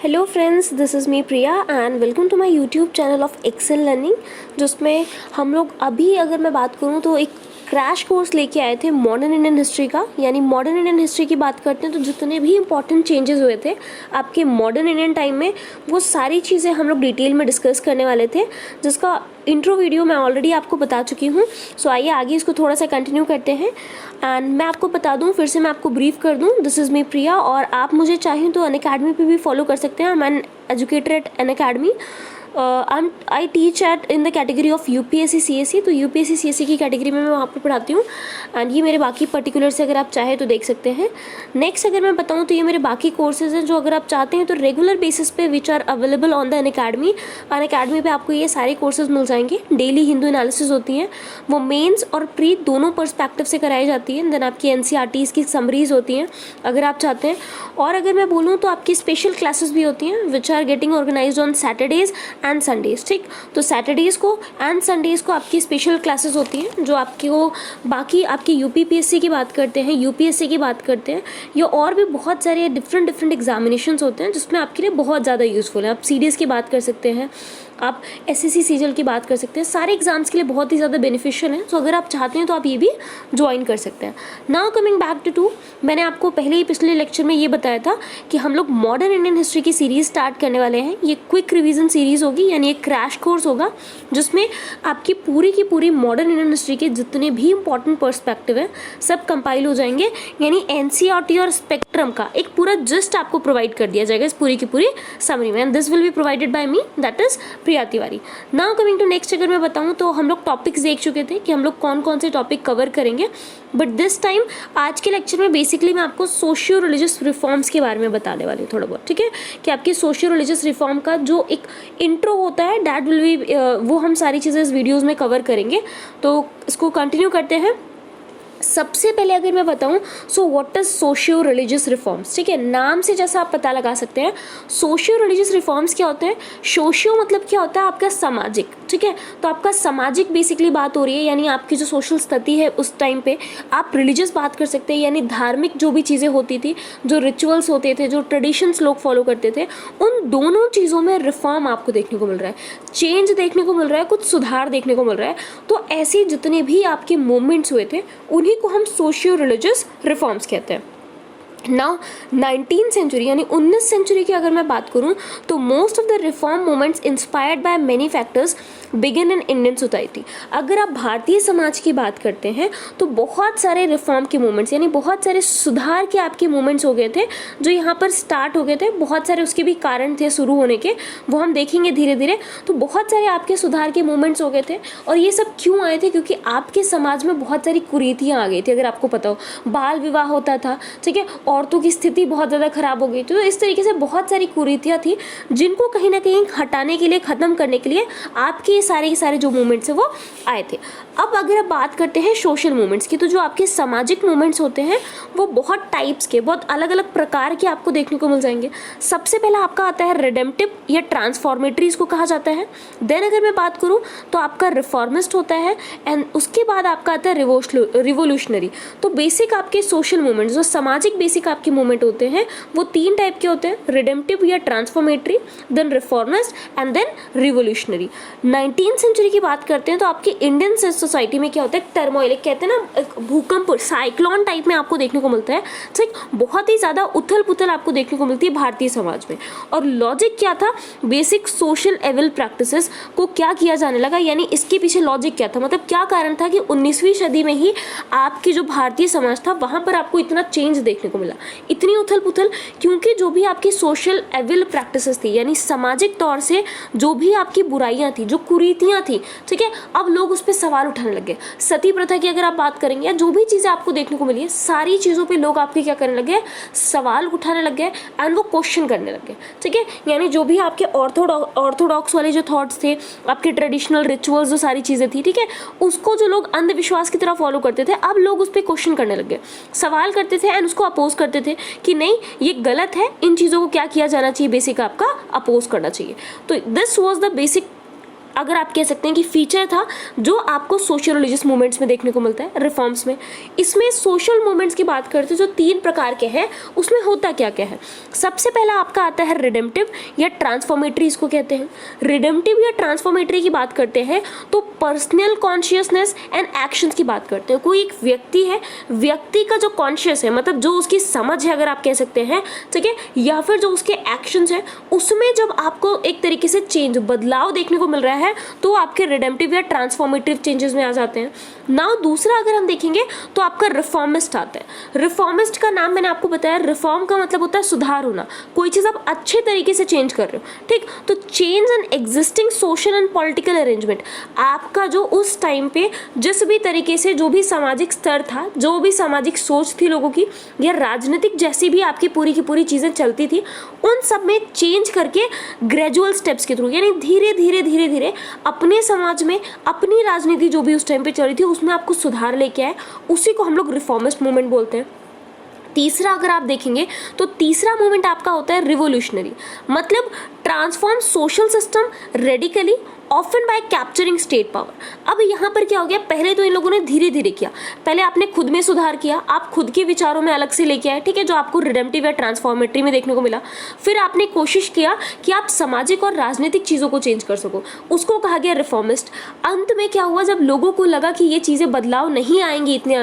Hello friends, this is me Priya and welcome to my YouTube channel of Excel learning, जिसमें हम लोग अभी अगर मैं बात करूँ तो एक क्रैश कोर्स लेके आए थे मॉडर्न इंडियन हिस्ट्री का। यानी मॉडर्न इंडियन हिस्ट्री की बात करते हैं तो जितने भी इंपॉर्टेंट चेंजेस हुए थे आपके मॉडर्न इंडियन टाइम में, वो सारी चीज़ें हम लोग डिटेल में डिस्कस करने वाले थे, जिसका इंट्रो वीडियो मैं ऑलरेडी आपको बता चुकी हूँ। सो आइए आगे इसको थोड़ा सा कंटिन्यू करते हैं। एंड मैं आपको बता दूँ, फिर से मैं आपको ब्रीफ कर दूँ, दिस इज़ मी प्रिया, और आप मुझे चाहें तो अनअकैडमी पे भी फॉलो कर सकते हैं। मैं educator eight Unacademy. I teach at in the category of UPSC CSC. तो यूपीएससी सीएससी की कैटेगरी में मैं वहाँ पर पढ़ाती हूँ। एंड ये मेरे बाकी पर्टिकुलर से अगर आप चाहें तो देख सकते हैं। नेक्स्ट अगर मैं बताऊँ तो ये मेरे बाकी कोर्सेज हैं जो अगर आप चाहते हैं तो रेगुलर बेसिस पे which are available on the Unacademy. Unacademy पे आपको ये सारे कोर्सेज मिल जाएंगे। डेली हिंदू एनालिसिस होती हैं, वो मेंस और प्री दोनों पर्सपेक्टिव से कराई जाती है। देन आपकी एनसीईआरटीज की समरीज होती हैं अगर आप चाहते हैं। और अगर मैं बोलूँ तो आपकी स्पेशल क्लासेस भी होती हैं which are getting organised on Saturdays and Sundays. ठीक, तो सैटरडेज को एंड संडेज को आपकी स्पेशल क्लासेस होती हैं जो आपको बाकी आपकी यूपीपीएससी की बात करते हैं, यूपीएससी की बात करते हैं, या और भी बहुत सारे डिफरेंट एग्जामिनेशंस होते हैं जिसमें आपके लिए बहुत ज़्यादा यूज़फुल है। आप सीडीएस की बात कर सकते हैं, आप एसएससी सीजीएल की बात कर सकते हैं। सारे एग्जाम्स के लिए बहुत ही ज़्यादा बेनिफिशियल है। तो अगर आप चाहते हैं तो आप ये भी ज्वाइन कर सकते हैं। नाउ कमिंग बैक टू मैंने आपको पहले ही पिछले लेक्चर में ये बताया था कि हम लोग मॉडर्न इंडियन हिस्ट्री की सीरीज़ स्टार्ट करने वाले हैं। ये क्विक रिवीजन सीरीज़ होगी, यानी एक क्रैश कोर्स होगा जिसमें आपकी पूरी की पूरी मॉडर्न इंडियन हिस्ट्री के जितने भी इंपॉर्टेंट पर्सपेक्टिव हैं सब कंपाइल हो जाएंगे। यानी एनसीईआरटी और स्पेक्ट्रम का एक पूरा जस्ट आपको प्रोवाइड कर दिया जाएगा इस पूरी की पूरी समरी में। And this will be provided by me, that is Priya Tiwari. Now coming to next, अगर मैं बताऊं तो हम लोग टॉपिक्स देख चुके थे कि हम लोग कौन कौन से टॉपिक कवर करेंगे। बट दिस टाइम आज के लेक्चर में बेसिकली मैं आपको सोशियो रिलीजियस रिफॉर्म्स के बारे में बताने वाली हूँ थोड़ा बहुत। ठीक है, कि आपकी सोशियो रिलीजियस रिफॉर्म का जो एक इंट्रो होता है दैट विल बी वो हम सारी चीज़ें इस वीडियोज़ में कवर करेंगे। तो इसको कंटिन्यू करते हैं। सबसे पहले अगर मैं बताऊं so what is socio religious reforms. ठीक है, नाम से जैसा आप पता लगा सकते हैं सोशियो रिलीजियस रिफॉर्म्स क्या होते हैं। सोशियो मतलब क्या होता है आपका सामाजिक। ठीक है, तो आपका सामाजिक बेसिकली बात हो रही है, यानी आपकी जो सोशल स्थिति है उस टाइम पे। आप रिलीजियस बात कर सकते हैं, यानी धार्मिक जो भी चीज़ें होती थी, जो रिचुअल्स होते थे, जो ट्रेडिशंस लोग फॉलो करते थे, उन दोनों चीज़ों में रिफॉर्म आपको देखने को मिल रहा है, चेंज देखने को मिल रहा है, कुछ सुधार देखने को मिल रहा है। तो ऐसे जितने भी आपके मूवमेंट्स हुए थे उन्हीं को हम सोशियो रिलीजियस रिफॉर्म्स कहते हैं। नाउ 19th सेंचुरी यानी 19th सेंचुरी की अगर मैं बात करूं तो most of the reform movements inspired by many factors begin in Indian society. अगर आप भारतीय समाज की बात करते हैं तो बहुत सारे रिफॉर्म के मूवमेंट्स यानी बहुत सारे सुधार के आपके मूवमेंट्स हो गए थे जो यहाँ पर स्टार्ट हो गए थे। बहुत सारे उसके भी कारण थे शुरू होने के, वो हम देखेंगे धीरे धीरे। तो बहुत सारे आपके सुधार के मूवमेंट्स हो गए थे। और ये सब क्यों आए थे? क्योंकि आपके समाज में बहुत सारी कुरीतियाँ आ गई थी। अगर आपको पता हो, बाल विवाह होता था, ठीक है, औरतों की स्थिति बहुत ज़्यादा खराब हो गई। तो इस तरीके से बहुत सारी कुरीतियाँ थी जिनको कहीं ना कहीं हटाने के लिए, ख़त्म करने के लिए आपके सारे के सारे जो मूवमेंट्स है वो आए थे। अब अगर आप बात करते हैं सोशल मूवमेंट्स की, तो जो आपके सामाजिक मूवमेंट्स होते हैं वो बहुत टाइप्स के, बहुत अलग अलग प्रकार के आपको देखने को मिल जाएंगे। सबसे पहला आपका आता है रिडेम्पटिव या ट्रांसफॉर्मेटरी, इसको कहा जाता है। देन अगर मैं बात करूँ तो आपका रिफॉर्मिस्ट होता है। एंड उसके बाद आपका आता है रिवोल्यूशनरी। तो बेसिक आपके सोशल मूवमेंट्स, जो सामाजिक बेसिक आपके मूवमेंट होते हैं वो तीन टाइप के होते हैं, रिडेम्पटिव या transformatory, then reformist and then revolutionary. 19th century की बात करते हैं तो आपके इंडियन सोसाइटी में क्या होता है, टर्मोइल, कहते हैं ना भूकंप, साइक्लोन टाइप में आपको देखने को मिलता है। ठीक, बहुत ही ज़्यादा उथल पुथल आपको देखने को मिलती है भारतीय समाज में। और लॉजिक क्या था, बेसिक सोशल एविल प्रैक्टिसेस को क्या किया जाने लगा, यानी इसके पीछे लॉजिक क्या था, मतलब क्या कारण था कि 19वीं सदी में ही आपकी जो भारतीय समाज था वहाँ पर आपको इतना चेंज देखने को मिला, इतनी उथल पुथल। क्योंकि जो भी आपकी सोशल एविल प्रैक्टिसेस थी, यानी सामाजिक तौर से जो भी आपकी बुराइयां थी, जो कुरीतियां थी, ठीक है, अब लोग उस पर सवाल उठाने लगे। सती प्रथा की अगर आप बात करेंगे, या जो भी चीज़ें आपको देखने को मिली है, सारी चीज़ों पे लोग आपके क्या करने लगे, सवाल उठाने लगे एंड वो क्वेश्चन करने लगे। ठीक है, यानी जो भी आपके ऑर्थोडॉक्स वाले जो थॉट्स थे, आपके ट्रेडिशनल रिचुअल्स, जो सारी चीज़ें थी, ठीक है, उसको जो लोग अंधविश्वास की तरह फॉलो करते थे, अब लोग उस पर क्वेश्चन करने लगे, सवाल करते थे एंड उसको अपोज करते थे कि नहीं ये गलत है, इन चीज़ों को क्या किया जाना चाहिए, बेसिक आपका अपोज करना चाहिए। तो दिस वाज द बेसिक अगर आप कह सकते हैं कि फीचर था जो आपको सोशल रिलीजियस मूवमेंट्स में देखने को मिलता है, रिफॉर्म्स में। इसमें सोशल मूवमेंट्स की बात करते हैं जो 3 प्रकार के हैं, उसमें होता क्या क्या है। सबसे पहला आपका आता है रिडेम्पटिव या ट्रांसफॉर्मेटरी, इसको कहते हैं। रिडेम्पटिव या ट्रांसफॉर्मेटरी की बात करते हैं तो पर्सनल कॉन्शियसनेस एंड एक्शंस की बात करते हैं। कोई एक व्यक्ति है, व्यक्ति का जो कॉन्शियस है, मतलब जो उसकी समझ है अगर आप कह सकते हैं, ठीक है, या फिर जो उसके एक्शंस है, उसमें जब आपको एक तरीके से चेंज, बदलाव देखने को मिल रहा है तो आपके रिडेम्पटिव या ट्रांसफॉर्मेटिव चेंजेस में आ जाते हैं। नाउ दूसरा अगर हम देखेंगे तो आपका रिफॉर्मिस्ट आता है। रिफॉर्मिस्ट का नाम मैंने आपको बताया, रिफॉर्म का मतलब होता है सुधार होना, कोई चीज़ आप अच्छे तरीके से चेंज कर रहे हो, ठीक। तो change an existing social and political arrangement, आपका जो उस टाइम पे जिस भी तरीके से जो भी सामाजिक स्तर था, जो भी सामाजिक सोच थी लोगों की, या राजनीतिक जैसी भी आपकी पूरी की पूरी चीज़ें चलती थी, उन सब में चेंज करके ग्रेजुअल स्टेप्स के थ्रू, यानी धीरे धीरे धीरे धीरे अपने समाज में अपनी राजनीति जो भी उस टाइम पे चल रही थी उसमें आपको सुधार लेके आए, उसी को हम लोग रिफॉर्मिस्ट मूवमेंट बोलते हैं। तीसरा अगर आप देखेंगे तो तीसरा मूवमेंट आपका होता है रिवोल्यूशनरी, मतलब transform social system radically often bye capturing state power. अब यहाँ पर क्या हो गया, पहले तो इन लोगों ने धीरे धीरे किया, पहले आपने खुद में सुधार किया, आप खुद के विचारों में अलग से लेके आए, ठीक है, जो आपको रिडेम्पटिव या ट्रांसफॉर्मेटरी में देखने को मिला। फिर आपने कोशिश किया कि आप सामाजिक और राजनीतिक चीज़ों को चेंज कर सको, उसको कहा गया रिफॉर्मिस्ट। अंत में क्या हुआ, जब लोगों को लगा कि ये चीज़ें बदलाव नहीं आएंगी इतनी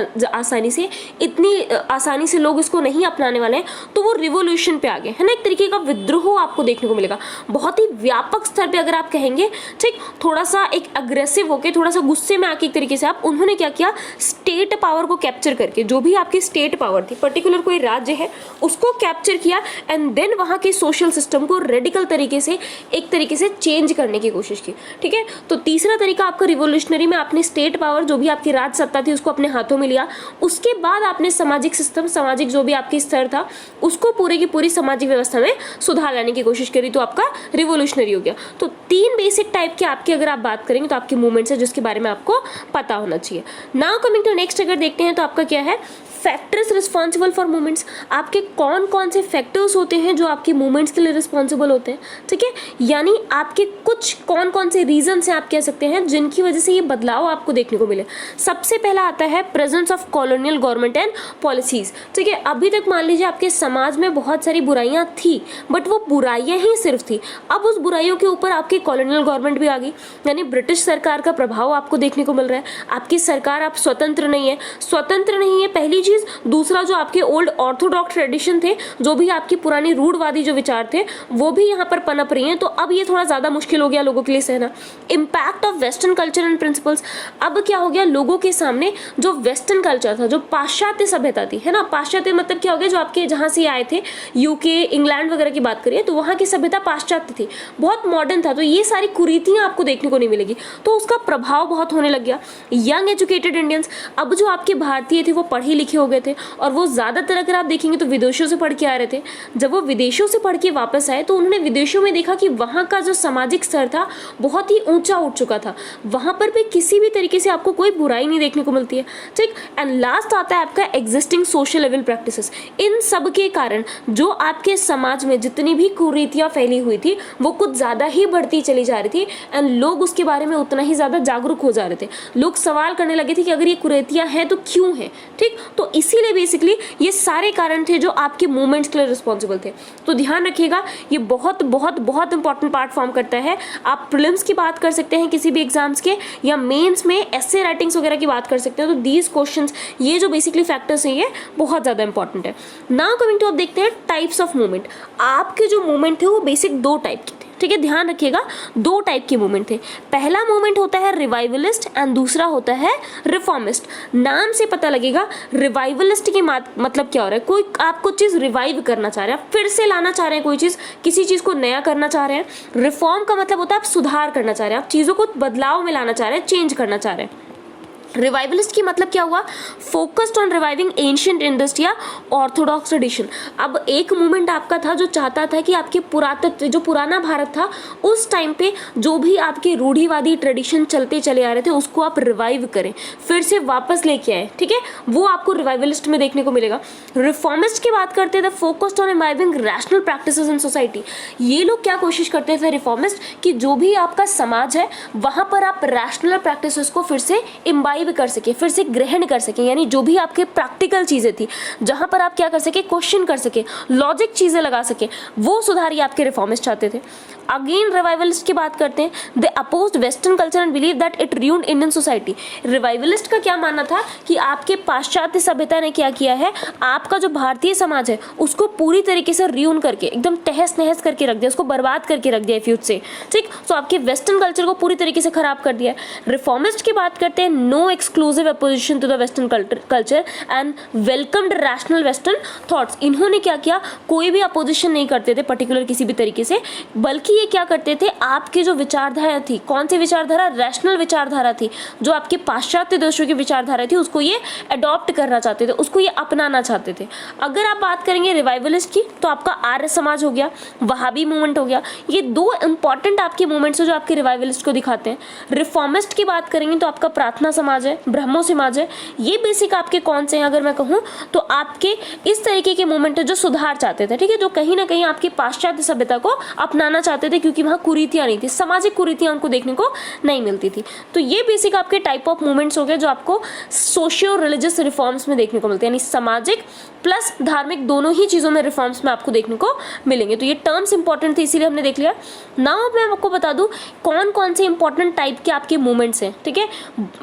आसानी से लोग इसको नहीं अपनाने वाले हैं, तो वो रिवोल्यूशन पे आ गए, है ना, एक तरीके का विद्रोह आपको देखने को मिलेगा बहुत ही व्यापक स्तर पे अगर आप कहेंगे, ठीक। थोड़ा सा एक अग्रेसिव होके, थोड़ा सा गुस्से में आके एक तरीके से आप, उन्होंने क्या किया, स्टेट पावर को कैप्चर करके, जो भी आपकी स्टेट पावर थी, पर्टिकुलर कोई राज्य है, उसको कैप्चर किया एंड देन वहाँ के सोशल सिस्टम को रेडिकल तरीके से एक तरीके से चेंज करने की कोशिश की, ठीक है। तो तीसरा तरीका आपका रिवोल्यूशनरी में आपने स्टेट पावर, जो भी आपकी राज सत्ता थी, उसको अपने हाथों में लिया। उसके बाद आपने सामाजिक सिस्टम, सामाजिक जो भी आपकी स्तर था, उसको पूरी की पूरी सामाजिक व्यवस्था में सुधार लाने की कोशिश करी, तो आपका रिवोल्यूशनरी हो गया। तो 3 बेसिक टाइप के आपके अगर आप बात करेंगे तो आपके मूवमेंट्स है जिसके बारे में आपको पता होना चाहिए। नाउ कमिंग टू नेक्स्ट, अगर देखते हैं तो आपका क्या है, फैक्टर्स रिस्पॉन्सिबल फॉर मूवमेंट्स। आपके कौन कौन से फैक्टर्स होते हैं जो आपके मूवमेंट्स के लिए रिस्पॉन्सिबल होते हैं, ठीक है, यानी आपके कुछ कौन कौन से रीजंस हैं आप कह सकते हैं जिनकी वजह से ये बदलाव आपको देखने को मिले। सबसे पहला आता है presence of colonial government and policies, ठीक है। अभी तक मान लीजिए आपके समाज में बहुत सारी बुराइयां थी, बट वो बुराइयां ही सिर्फ थी। अब उस बुराइयों के ऊपर आपकी कॉलोनियल गवर्नमेंट भी आ गई, यानी ब्रिटिश सरकार का प्रभाव आपको देखने को मिल रहा है। आपकी सरकार, आप स्वतंत्र नहीं है पहली चीज। दूसरा, जो आपके ओल्ड ऑर्थोडॉक्स ट्रेडिशन थे, जो भी आपकी पुरानी रूढ़वादी जो विचार थे, वो भी यहाँ पर पनप रही हैं, तो अब ये थोड़ा ज्यादा मुश्किल हो गया लोगों के लिए सहना। Impact of western culture and principles, अब क्या हो गया, लोगों के सामने जो वेस्टर्न कल्चर था, जो पाश्चात्य सभ्यता थी, है ना, पाश्चात्य मतलब क्या हो गया, जो आपके जहाँ से आए थे, यूके, इंग्लैंड वगैरह की बात करिए, तो वहाँ की सभ्यता पाश्चात्य थी, बहुत मॉडर्न था, तो ये सारी कुरीतियां आपको देखने को नहीं मिलेगी, तो उसका प्रभाव बहुत होने लग गया। यंग एजुकेटेड इंडियंस, अब जो आपके भारतीय थे वो पढ़े लिखे हो गए थे, और वो ज्यादातर अगर आप देखेंगे तो विदेशों से पढ़ के आ रहे थे। जब वो विदेशों से पढ़ के वापस आए तो उन्होंने विदेशों में देखा कि वहाँ का जो सामाजिक स्तर था बहुत ही ऊंचा उठ चुका था, वहाँ पर भी किसी भी तरीके से आपको कोई बुराई नहीं देखने को मिलती है, ठीक। एंड लास्ट आता है आपका एग्जिस्टिंग सोशल लेवल प्रैक्टिसेस। इन सब के कारण जो आपके समाज में जितनी भी कुरीतियां फैली हुई थी वो कुछ ज्यादा ही बढ़ती चली जा रही थी, एंड लोग उसके बारे में उतना ही ज्यादा जागरूक हो जा रहे थे। लोग सवाल करने लगे थे कि अगर ये कुरीतियां हैं तो क्यों है, ठीक। तो इसीलिए बेसिकली ये सारे कारण थे जो आपके मूवमेंट्स के लिए रिस्पॉन्सिबल थे। तो ध्यान रखिएगा, ये बहुत बहुत बहुत इंपॉर्टेंट पार्ट फॉर्म करता है। आप प्रीलिम्स की बात कर सकते हैं किसी भी एग्जाम्स के, या मेंस में एसे राइटिंग्स वगैरह की बात कर सकते हैं, तो दीज क्वेश्चंस, ये जो बेसिकली फैक्टर्स हैं, ये बहुत ज्यादा इंपॉर्टेंट है। नाउ कमिंग टू, आप देखते हैं टाइप्स ऑफ मूवमेंट। आपके जो मूवमेंट थे वो बेसिक 2 टाइप के थे, ठीक है, ध्यान रखिएगा, 2 टाइप के मूवमेंट थे। पहला मूवमेंट होता है रिवाइवलिस्ट एंड दूसरा होता है रिफॉर्मिस्ट। नाम से पता लगेगा रिवाइवलिस्ट की मतलब क्या हो रहा है, कोई आप कुछ चीज रिवाइव करना चाह रहे हैं, फिर से लाना चाह रहे हैं, कोई चीज, किसी चीज को नया करना चाह रहे हैं। रिफॉर्म का मतलब होता है आप सुधार करना चाह रहे हैं, आप चीजों को बदलाव में लाना चाह रहे हैं, चेंज करना चाह रहे हैं। रिवाइवलिस्ट की मतलब क्या हुआ, focused on reviving ancient industry या ऑर्थोडॉक्स ट्रेडिशन। अब एक मूवमेंट आपका था जो चाहता था कि आपके पुरातत्व, जो पुराना भारत था उस टाइम पे जो भी आपके रूढ़िवादी ट्रेडिशन चलते चले आ रहे थे उसको आप रिवाइव करें, फिर से वापस लेके आए, ठीक है, वो आपको रिवाइवलिस्ट में देखने को मिलेगा। रिफॉर्मिस्ट की बात करते थे, focused on reviving rational practices in society. ये लोग क्या कोशिश करते थे रिफॉर्मिस्ट, कि जो भी आपका समाज है वहां पर आप रैशनल प्रैक्टिसेस को फिर से इम्बाइब कर सके, फिर से ग्रहण कर सके, यानी जो भी आपके प्रैक्टिकल चीजें थी जहां पर आप क्या कर सके, क्वेश्चन कर सके, लॉजिक चीजें लगा सके, वो सुधार ही आपके रिफॉर्मिस्ट चाहते थे। अगेन रिवाइवलिस्ट की बात करते हैं, they opposed western culture and believe that it ruined Indian society. Revivalist का क्या मानना था कि आपके पाश्चात्य सभ्यता ने क्या किया है, आपका जो भारतीय समाज है उसको पूरी तरीके से रियून करके एकदम तहस नहस करके रख दिया, उसको बर्बाद करके रख दिया फ्यूज से, ठीक। तो आपके वेस्टर्न कल्चर को पूरी तरीके से खराब कर दिया। रिफॉर्मिस्ट की बात करते हैं, no exclusive opposition to the western culture and welcomed rational western thoughts. इन्होंने क्या किया, कोई भी अपोजिशन नहीं करते थे पर्टिकुलर किसी भी तरीके से, बल्कि ये क्या करते थे, आपकी जो विचारधारा थी, कौन सी विचारधारा, रैशनल विचारधारा थी, जो आपके पाश्चात्य देशों की विचारधारा थी उसको ये अडॉप्ट करना चाहते थे, उसको ये अपनाना चाहते थे। अगर आप बात करेंगे रिवाइवलिस्ट की तो आपका आर्य समाज हो गया, वहाबी मूवमेंट हो गया, ये दो इंपॉर्टेंट आपके मूवमेंट्स है जो आपके रिवाइवलिस्ट को दिखाते हैं। रिफॉर्मिस्ट की बात करेंगे तो आपका प्रार्थना समाज है, ब्रह्मो समाज है, ये बेसिक आपके कौन से हैं अगर मैं कहूँ तो आपके इस तरीके के मूवमेंट है जो सुधार चाहते थे, ठीक है, जो कहीं ना कहीं आपकी पाश्चात्य सभ्यता को अपनाना चाहते थे क्योंकि वहाँ कुरीतियाँ नहीं थी, सामाजिक कुरीतियाँ उनको देखने को नहीं मिलती थी। तो ये बेसिक आपके टाइप ऑफ मूवमेंट्स हो गए जो आपको सोशियो रिलीजियस रिफॉर्म्स में देखने को मिलते हैं, यानी सामाजिक प्लस धार्मिक दोनों ही चीज़ों में रिफॉर्म्स में आपको देखने को मिलेंगे। तो ये टर्म्स इंपॉर्टेंट थे इसीलिए हमने देख लिया। नाउ मैं आपको बता दूं कौन कौन से इंपॉर्टेंट टाइप के आपके मूवमेंट्स हैं, ठीक है,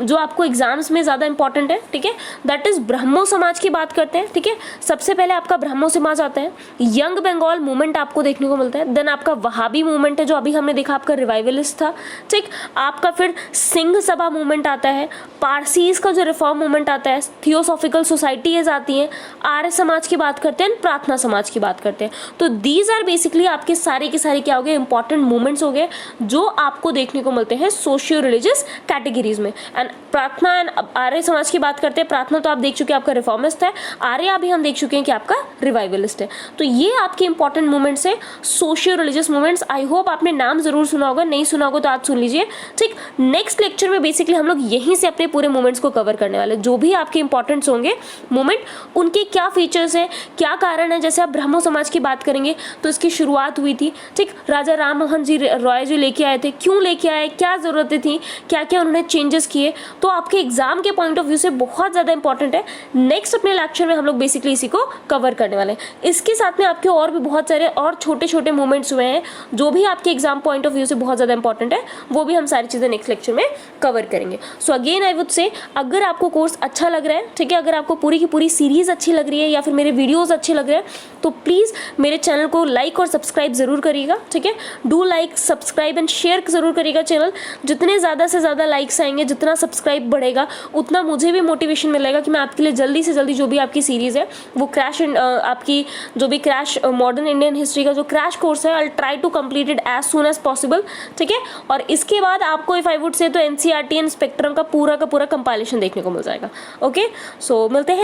जो आपको एग्जाम्स में ज़्यादा इंपॉर्टेंट है, ठीक है। दैट इज ब्रह्मो समाज की बात करते हैं, ठीक है, सबसे पहले आपका ब्रह्मो समाज आता है, यंग बंगाल मूवमेंट आपको देखने को मिलता है, देन आपका वहाबी मूवमेंट है जो अभी हमने देखा आपका रिवाइवलिस्ट था, ठीक, आपका फिर सिंह सभा मूवमेंट आता है, पारसीज का जो रिफॉर्म मूवमेंट आता है, थियोसॉफिकल सोसाइटीज आती हैं, आर्य समाज की बात करते हैं, प्रार्थना समाज की बात करते हैं। तो दीज आर बेसिकली आपके सारे के सारे क्या हो गए, इंपॉर्टेंट मूवमेंट्स हो गए जो आपको देखने को मिलते हैं सोशियो रिलीजियस कैटेगरीज में। एंड प्रार्थना एंड आर्य समाज की बात करते हैं, प्रार्थना तो आप देख चुके हैं आपका रिफॉर्मिस्ट है, आर्य अभी हम देख चुके हैं कि आपका रिवाइवलिस्ट है। तो ये आपके इंपॉर्टेंट मूवमेंट्स है, socio religious movements. I hope आपने नाम जरूर सुना होगा, नहीं सुना होगा तो आज सुन लीजिए, ठीक। नेक्स्ट लेक्चर में बेसिकली हम लोग यहीं से अपने पूरे मूवमेंट्स को कवर करने वाले, जो भी आपके इंपॉर्टेंट्स होंगे मूवमेंट, उनके क्या फीचर्स हैं, क्या कारण है। जैसे आप ब्रह्मो समाज की बात करेंगे तो इसकी शुरुआत हुई थी, ठीक, राजा राम मोहन जी रॉय जो लेके आए थे, क्यों लेके आए, क्या जरूरतें थी, क्या क्या उन्होंने चेंजेस किए, तो आपके एग्जाम के पॉइंट ऑफ व्यू से बहुत ज़्यादा इंपॉर्टेंट है। नेक्स्ट अपने लेक्चर में हम लोग बेसिकली इसी को कवर करने वाले हैं। इसके साथ में आपके और भी बहुत सारे और छोटे छोटे मूवमेंट्स हुए हैं जो भी आपके एग्जाम पॉइंट ऑफ व्यू से बहुत ज़्यादा इंपॉर्टेंट है, वो भी हम सारी चीज़ें नेक्स्ट लेक्चर में कवर करेंगे। So again I would say, अगर आपको कोर्स अच्छा लग रहा है, ठीक है, अगर आपको पूरी की पूरी सीरीज अच्छी लग रही है या फिर मेरे वीडियोस अच्छे लग रहे हैं तो प्लीज़ मेरे चैनल को लाइक और सब्सक्राइब ज़रूर करिएगा, ठीक है। Do like, subscribe and share ज़रूर करिएगा चैनल। जितने ज़्यादा से ज़्यादा लाइक्स आएंगे, जितना सब्सक्राइब बढ़ेगा, उतना मुझे भी मोटिवेशन मिलेगा कि मैं आपके लिए जल्दी से जल्दी जो भी आपकी सीरीज़ है वो क्रैश आपकी जो भी क्रैश मॉडर्न इंडियन हिस्ट्री का जो क्रैश कोर्स है, I try to complete it as soon as possible, ठीक है। और इसके बाद आपको इफ आई वुड से तो एनसीईआरटी एंड स्पेक्ट्रम का पूरा कंपाइलेशन देखने को मिल जाएगा। ओके, सो मिलते हैं।